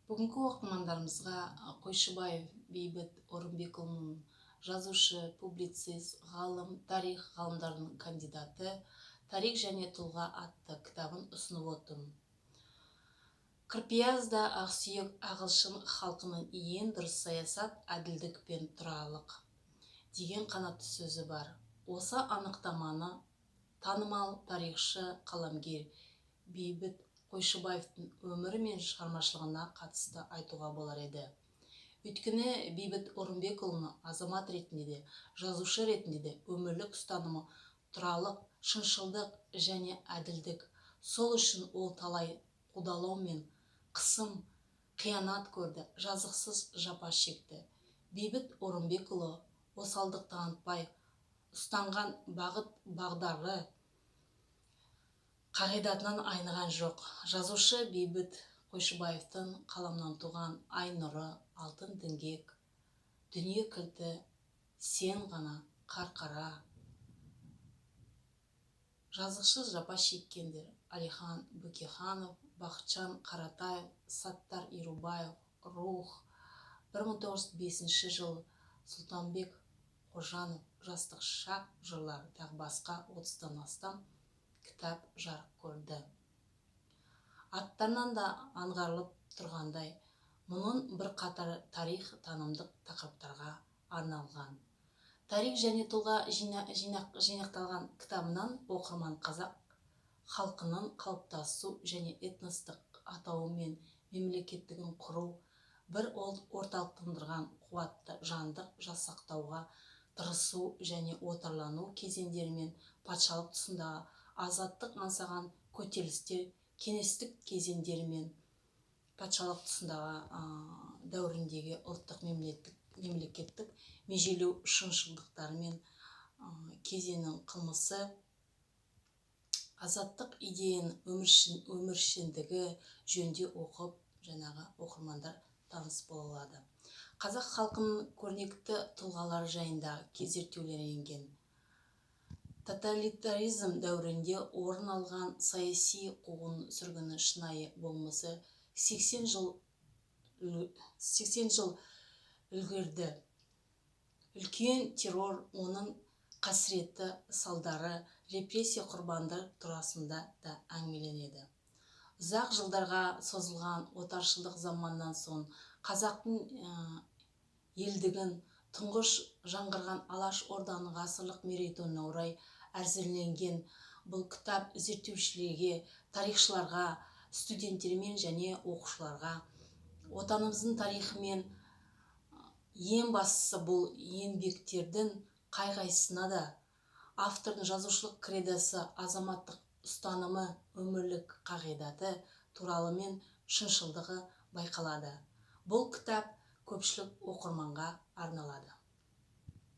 Бүгінгі оқырмандарымызға Қойшыбаев Бейбіт Орынбекұлының жазушы, публицист, ғалым, тарих ғалымдарының кандидаты «Тарих және тұлға» атты кітабын ұсынып отырмын. Кірпиязда ақсүйек ағылшын халқының ең дұрыс саясат әділдік пен тұрақтылық деген қанатты сөзі бар. Осы анықтаманы танымал тарихшы қаламгер Бейбіт Қойшыбаевтың өмірі мен шығармашылығына қатысты айтуға болар еді. Өйткені Бейбіт Орынбекұлының азамат ретінде де, жазушы ретінде де өмірлік ұстанымы тұрақтылық, шыншылдық және әділдік. Сол үшін ол талай қудалау мен қысым, қиянат көрді, жазықсыз жапа шекті. Бейбіт Орынбекұлы осалдық танытпай, ұстанған бағыт-бағдары қағидатынан айныған жоқ. Жазушы Бейбіт Қойшыбаевтың қаламынан туған «Ай нұры», «Алтын діңгек», «Дүние кілті», «Сен ғана», «Қарқара», жазықсыз жапа шеккендер Әлихан Бөкейханов, Бақытжан Қаратаев, Саттар Ерубаев, Рух, 1905 жыл, Сұлтанбек Қожанов, Жастық шақ жырлары тағы басқа 30-тан астам кітап жарық көрді. Аттарынан да аңғарылып тұрғандай, мұның бір қатар тарих танымдық тақырыптарға арналған. Тарих және тұлға жинақталған кітабынан оқырман қазақ халқының қалыптасу және этностық атауы мен мемлекеттігін құру, бір орталықтандырған қуатты жандық жасақтауға тырысу және отарлану кезеңдері мен патшалық тұсындағы азаттық аңсаған көтерілістер, кеңестік кезеңдері мен патшалық тұсындағы дәуіріндегі ұлттық мемлекеттік межелеу шыншылдықтары мен кезеңнің қылмысы, азаттық идеяның өміршеңдігі жөнінде оқып, жаңағы оқырмандар таныс бола алады. Қазақ халқының көрнекті тұлғалары жайында зерттеулер енген. Тоталитаризм дәуірінде орын алған саяси қуғын-сүргіннің шынайы болмысы 80 жыл үлгерді. Үлкен террор, оның қасіретті салдары, репрессия құрбандары турасында да әңгімеленеді. Ұзақ жылдарға созылған отаршылдық заманнан соң қазақтың елдігін тұңғыш жаңғырған Алаш Орданың ғасырлық мерейтойына орай әзірленген бұл кітап зерттеушілерге, тарихшыларға, студенттермен және оқушыларға отанымыздың тарихы мен ең бастысы бұл еңбектердің қай-қайсысына да автордың жазушылық кредосы, азаматтық ұстанымы, өмірлік қағидаты туралы мен шыншылдығы байқалады. Бұл кітап көпшілік оқырманға арналады.